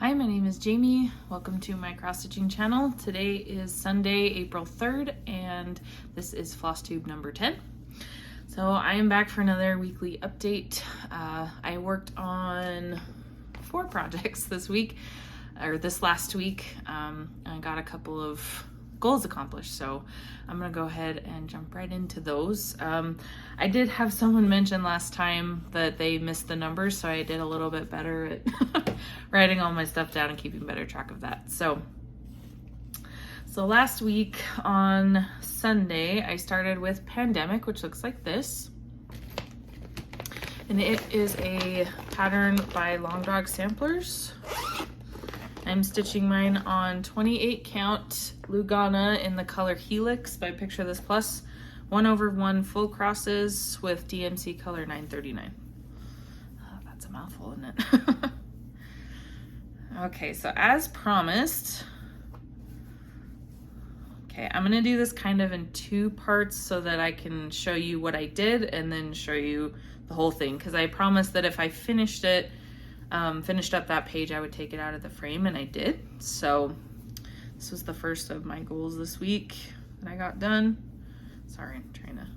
Hi, my name is Jamie. Welcome to my cross-stitching channel. Today is Sunday, April 3rd, and this is Flosstube number 10. So I am back for another weekly update. I worked on 4 projects this week, or this last week. I got a couple of goals accomplished, so I'm gonna go ahead and jump right into those. I did have someone mention last time that they missed the numbers, so I did a little bit better at writing all my stuff down and keeping better track of that. So last week on Sunday, I started with Pandemic, which looks like this. And it is a pattern by Long Dog Samplers. I'm stitching mine on 28 count Lugana in the color Helix by Picture This Plus, 1/1 full crosses with DMC color 939. Oh, that's a mouthful, isn't it? Okay, so as promised, I'm gonna do this kind of in 2 parts so that I can show you what I did and then show you the whole thing, because I promised that if I finished up that page, I would take it out of the frame, and I did. So this was the first of my goals this week that I got done. Sorry, I'm trying to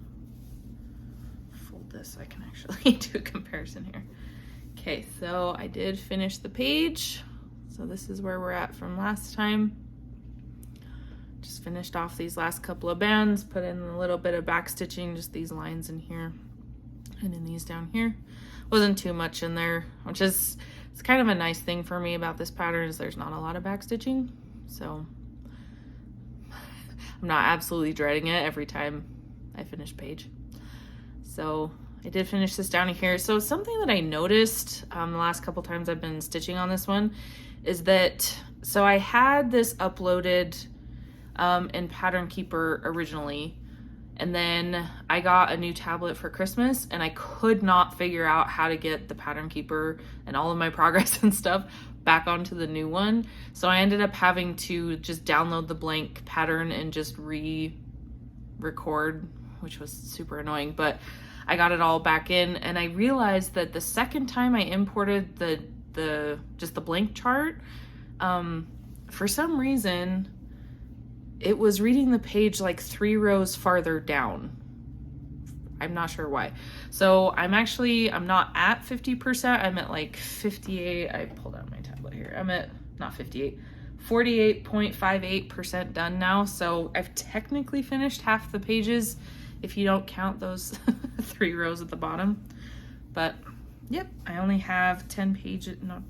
fold this so I can actually do a comparison here. Okay, so I did finish the page. So this is where we're at from last time. Just finished off these last couple of bands, put in a little bit of back stitching, just these lines in here and in these down here. Wasn't too much in there, which is, it's kind of a nice thing for me about this pattern is there's not a lot of back stitching. So I'm not absolutely dreading it every time I finish page. So I did finish this down here. So something that I noticed the last couple times I've been stitching on this one is that, so I had this uploaded in Pattern Keeper originally, and then I got a new tablet for Christmas and I could not figure out how to get the Pattern Keeper and all of my progress and stuff back onto the new one. So I ended up having to just download the blank pattern and just re-record, which was super annoying, but I got it all back in, and I realized that the second time I imported just the blank chart, for some reason, it was reading the page like 3 rows farther down. I'm not sure why. So I'm not at 50%. I'm at like 58. I pulled out my tablet here. I'm at, not 58, 48.58% done now. So I've technically finished half the pages if you don't count those 3 rows at the bottom. But yep, I only have 10 pages left.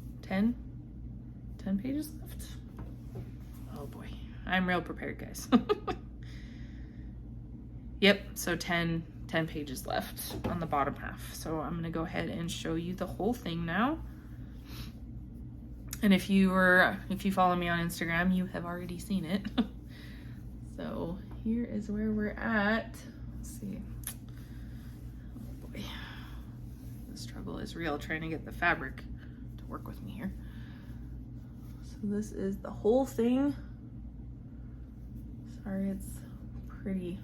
Oh boy, I'm real prepared, guys. Yep, so 10 pages left on the bottom half. So I'm gonna go ahead and show you the whole thing now. And if you follow me on Instagram, you have already seen it. So here is where we're at. Let's see. Oh boy, the struggle is real trying to get the fabric to work with me here. So this is the whole thing. Sorry, it's pretty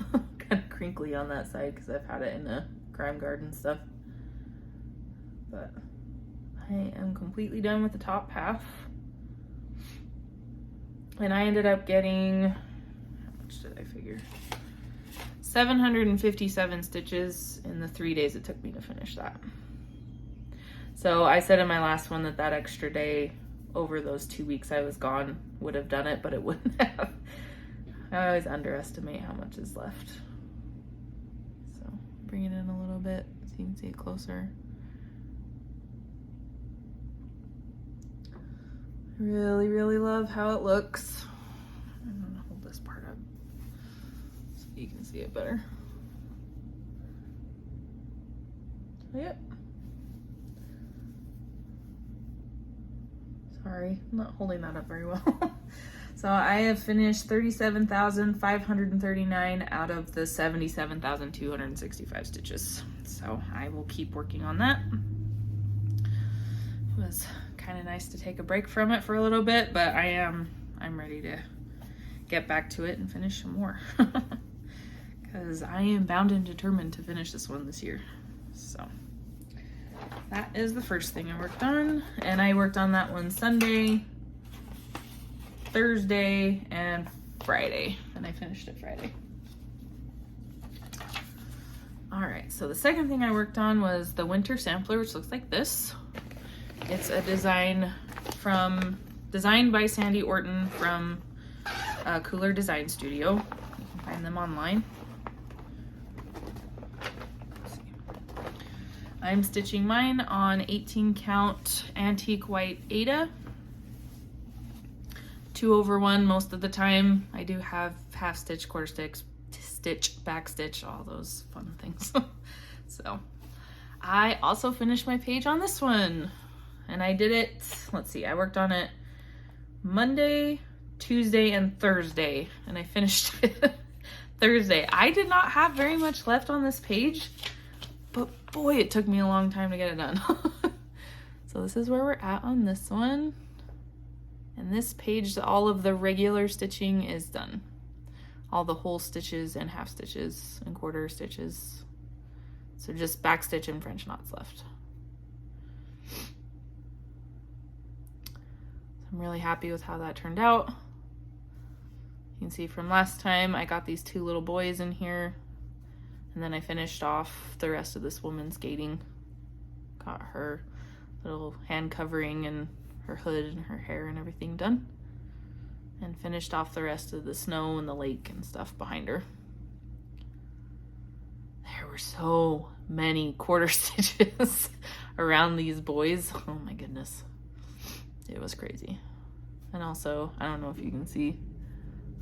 kind of crinkly on that side because I've had it in a grime guard and stuff. But I am completely done with the top half. And I ended up getting, how much did I figure? 757 stitches in the 3 days it took me to finish that. So I said in my last one that extra day over those 2 weeks I was gone would have done it, but it wouldn't have. I always underestimate how much is left. So bring it in a little bit so you can see it closer. I really, really love how it looks. I'm gonna hold this part up so you can see it better. So, yep. Sorry, I'm not holding that up very well. So I have finished 37,539 out of the 77,265 stitches. So I will keep working on that. It was kind of nice to take a break from it for a little bit, but I'm ready to get back to it and finish some more. Because I am bound and determined to finish this one this year. So that is the first thing I worked on, and I worked on that one Sunday, Thursday, and Friday, and I finished it Friday. All right, so the second thing I worked on was the winter sampler, which looks like this. It's a design designed by Sandy Orton from Kooler Design Studio. You can find them online. I'm stitching mine on 18 count antique white Aida. 2/1 most of the time. I do have half stitch, quarter stitch, back stitch, all those fun things. So I also finished my page on this one, and I did it, let's see, I worked on it Monday, Tuesday, and Thursday, and I finished it Thursday. I did not have very much left on this page, but boy, it took me a long time to get it done. So this is where we're at on this one. And this page, all of the regular stitching is done. All the whole stitches and half stitches and quarter stitches. So just back stitch and French knots left. So I'm really happy with how that turned out. You can see from last time, I got these two little boys in here, and then I finished off the rest of this woman skating. Got her little hand covering and her hood and her hair and everything done, and finished off the rest of the snow and the lake and stuff behind her. There were so many quarter stitches around these boys. Oh my goodness. It was crazy. And also, I don't know if you can see,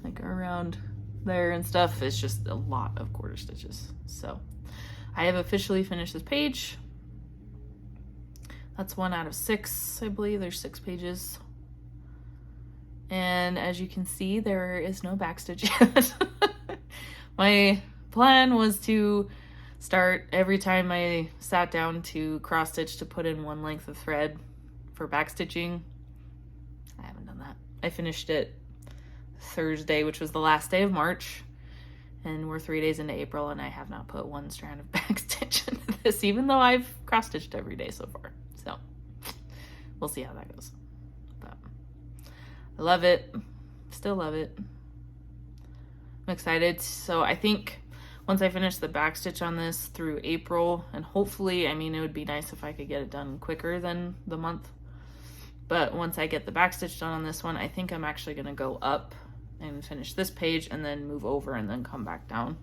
like around there and stuff, it's just a lot of quarter stitches. So I have officially finished this page. That's 1 out of 6, I believe. There's 6 pages. And as you can see, there is no backstitch yet. My plan was to start every time I sat down to cross stitch to put in 1 length of thread for backstitching. I haven't done that. I finished it Thursday, which was the last day of March, and we're 3 days into April, and I have not put 1 strand of backstitch into this, even though I've cross stitched every day so far. So we'll see how that goes. But I love it. Still love it. I'm excited. So I think once I finish the backstitch on this through April, and hopefully, I mean, it would be nice if I could get it done quicker than the month. But once I get the backstitch done on this one, I think I'm actually going to go up and finish this page and then move over and then come back down.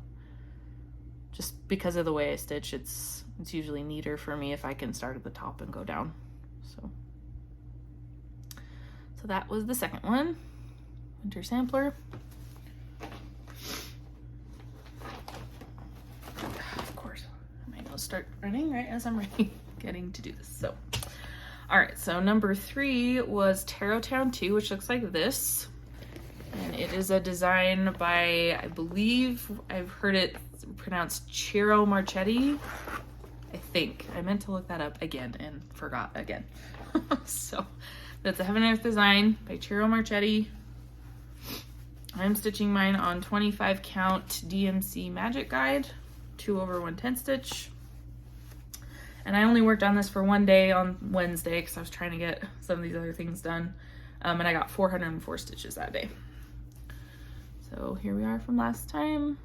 Just because of the way I stitch, it's usually neater for me if I can start at the top and go down. So that was the second one, winter sampler. Of course, my nose start running right as I'm getting to do this. So, all right, so number 3 was Tarot Town 2, which looks like this. And it is a design by, I believe I've heard it pronounced Ciro Marchetti. I think. I meant to look that up again and forgot again. So that's a Heaven and Earth design by Ciro Marchetti. I'm stitching mine on 25 count DMC Magic Guide, 2/110 stitch. And I only worked on this for 1 day on Wednesday because I was trying to get some of these other things done. And I got 404 stitches that day. So here we are from last time.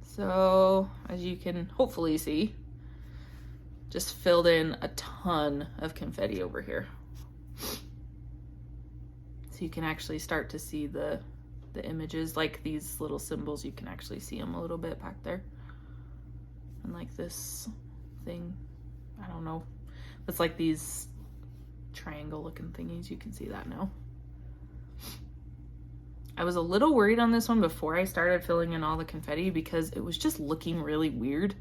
So as you can hopefully see, just filled in a ton of confetti over here. So you can actually start to see the images, like these little symbols, you can actually see them a little bit back there. And like this thing, I don't know, it's like these triangle looking thingies, you can see that now. I was a little worried on this one before I started filling in all the confetti because it was just looking really weird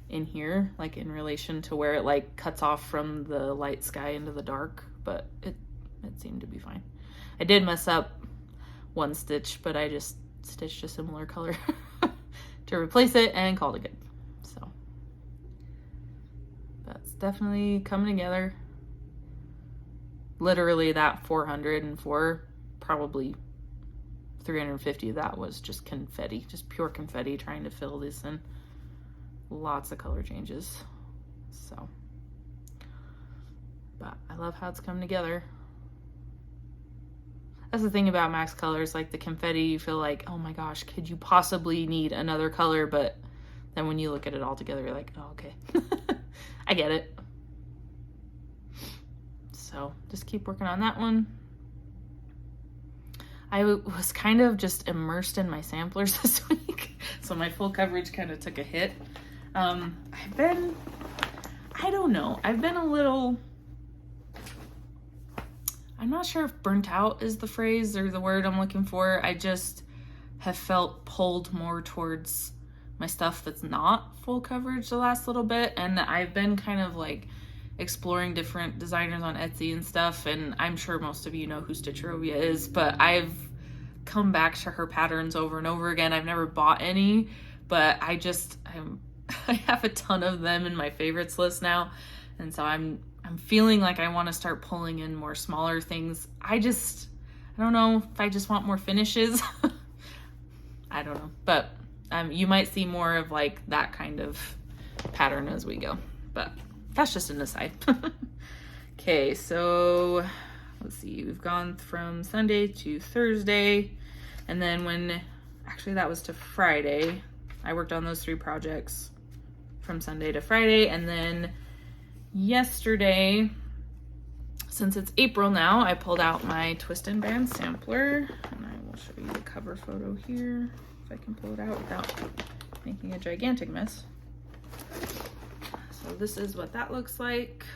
in here, like in relation to where it like cuts off from the light sky into the dark, but it seemed to be fine. I did mess up 1 stitch, but I just stitched a similar color to replace it and called it good. So that's definitely coming together. Literally that 404, probably 350 of that was just confetti, just pure confetti trying to fill this in. lots of color changes. So, but I love how it's come together. That's the thing about Max Colors, like the confetti, you feel like, oh my gosh, could you possibly need another color? But then when you look at it all together, you're like, oh, okay. I get it. So just keep working on that one. I was kind of just immersed in my samplers this week, so my full coverage kind of took a hit. I don't know, I've been a little, I'm not sure if burnt out is the phrase or the word I'm looking for. I just have felt pulled more towards my stuff that's not full coverage the last little bit, and I've been kind of like exploring different designers on Etsy and stuff, and I'm sure most of you know who Stitcherovia is, but I've come back to her patterns over and over again. I've never bought any, but I have a ton of them in my favorites list now, and so I'm feeling like I want to start pulling in more smaller things. I don't know if I just want more finishes. I don't know, but you might see more of like that kind of pattern as we go, but that's just an aside. Okay, so let's see, we've gone from Sunday to Thursday, and then actually that was to Friday. I worked on those 3 projects from Sunday to Friday, and then yesterday, since it's April now, I pulled out my twist and band sampler, and I will show you the cover photo here, if I can pull it out without making a gigantic mess. So this is what that looks like.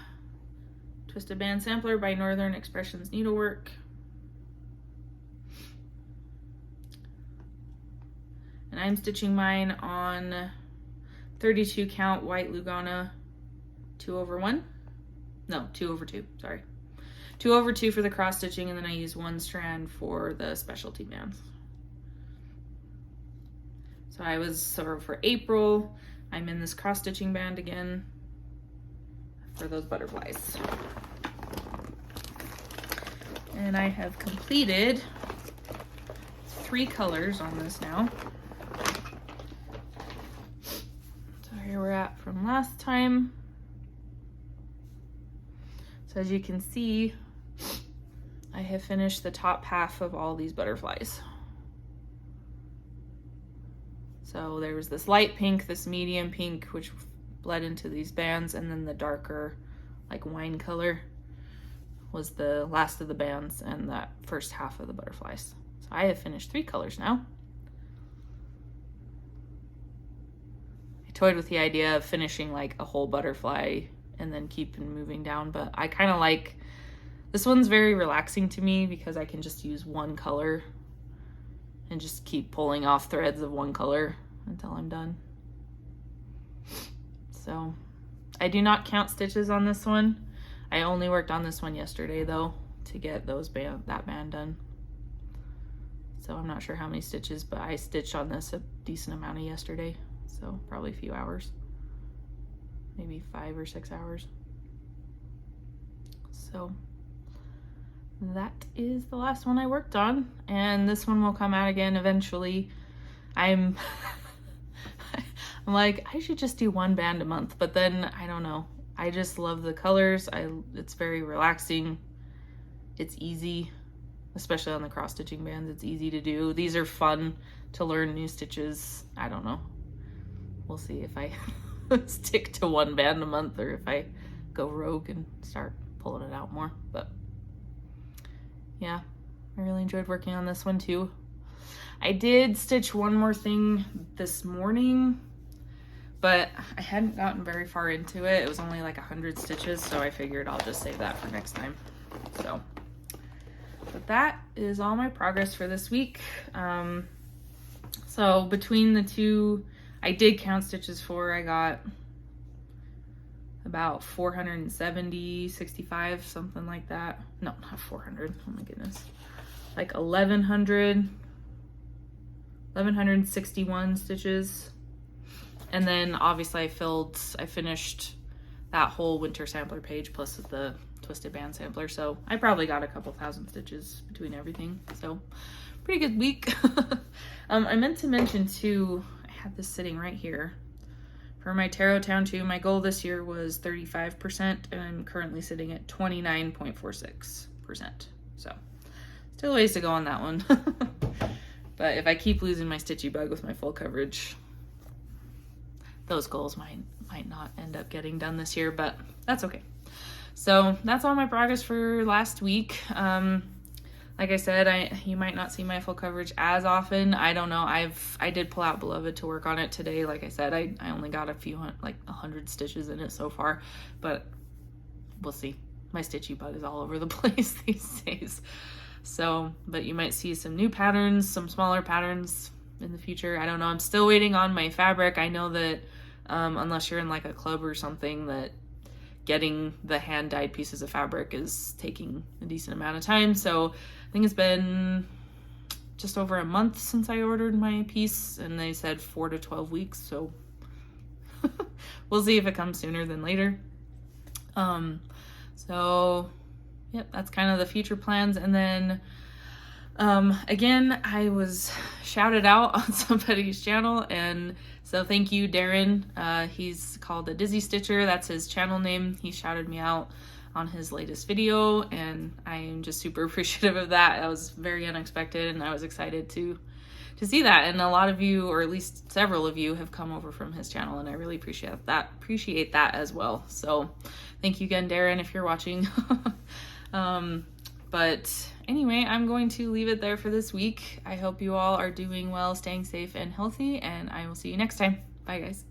Twisted Band Sampler by Northern Expressions Needlework. And I'm stitching mine on 32 count white Lugana 2/1. No, 2/2, sorry. 2/2 for the cross stitching, and then I use 1 strand for the specialty bands. So for April, I'm in this cross stitching band again for those butterflies. And I have completed 3 colors on this now. So here we're at from last time. So as you can see, I have finished the top half of all these butterflies. So there was this light pink, this medium pink, which bled into these bands, and then the darker, like wine color, was the last of the bands and that first half of the butterflies. So I have finished 3 colors now. I toyed with the idea of finishing like a whole butterfly and then keeping moving down, but I kind of like, this one's very relaxing to me because I can just use 1 color and just keep pulling off threads of 1 color until I'm done. So I do not count stitches on this one. I only worked on this one yesterday though to get that band done. So I'm not sure how many stitches, but I stitched on this a decent amount of yesterday. So probably a few hours, maybe 5 or 6 hours. So that is the last one I worked on, and this one will come out again eventually. I'm like, I should just do 1 band a month, but then I don't know. I just love the colors. It's very relaxing. It's easy, especially on the cross stitching bands. It's easy to do. These are fun to learn new stitches. I don't know. We'll see if I stick to 1 band a month or if I go rogue and start pulling it out more. But yeah, I really enjoyed working on this one too. I did stitch one more thing this morning, but I hadn't gotten very far into it. It was only like 100 stitches, so I figured I'll just save that for next time. So, but that is all my progress for this week. So between the 2, I did count stitches for, I got about 470, 65, something like that. No, not 400, oh my goodness. Like 1161 stitches. And then obviously I finished that whole winter sampler page plus the twisted band sampler. So I probably got a couple thousand stitches between everything. So pretty good week. I meant to mention too, I had this sitting right here, For my Tarot Town 2, my goal this year was 35%, and I'm currently sitting at 29.46%. So, still a ways to go on that one. But if I keep losing my stitchy bug with my full coverage, those goals might not end up getting done this year, but that's okay. So that's all my progress for last week. Like I said, you might not see my full coverage as often. I don't know. I did pull out Beloved to work on it today. Like I said, I only got a few, like 100 stitches in it so far, but we'll see. My stitchy bug is all over the place these days. So, but you might see some new patterns, some smaller patterns in the future. I don't know. I'm still waiting on my fabric. I know that unless you're in like a club or something, that getting the hand dyed pieces of fabric is taking a decent amount of time. So I think it's been just over a month since I ordered my piece, and they said 4 to 12 weeks. So we'll see if it comes sooner than later. So yep, that's kind of the future plans. And then again, I was shouted out on somebody's channel, and so thank you, Darren. He's called a Dizzy Stitcher. That's his channel name. He shouted me out on his latest video, and I am just super appreciative of that. That was very unexpected, and I was excited to see that. And a lot of you, or at least several of you, have come over from his channel, and I really appreciate that as well. So thank you again, Darren, if you're watching. But anyway, I'm going to leave it there for this week. I hope you all are doing well, staying safe and healthy, and I will see you next time. Bye, guys.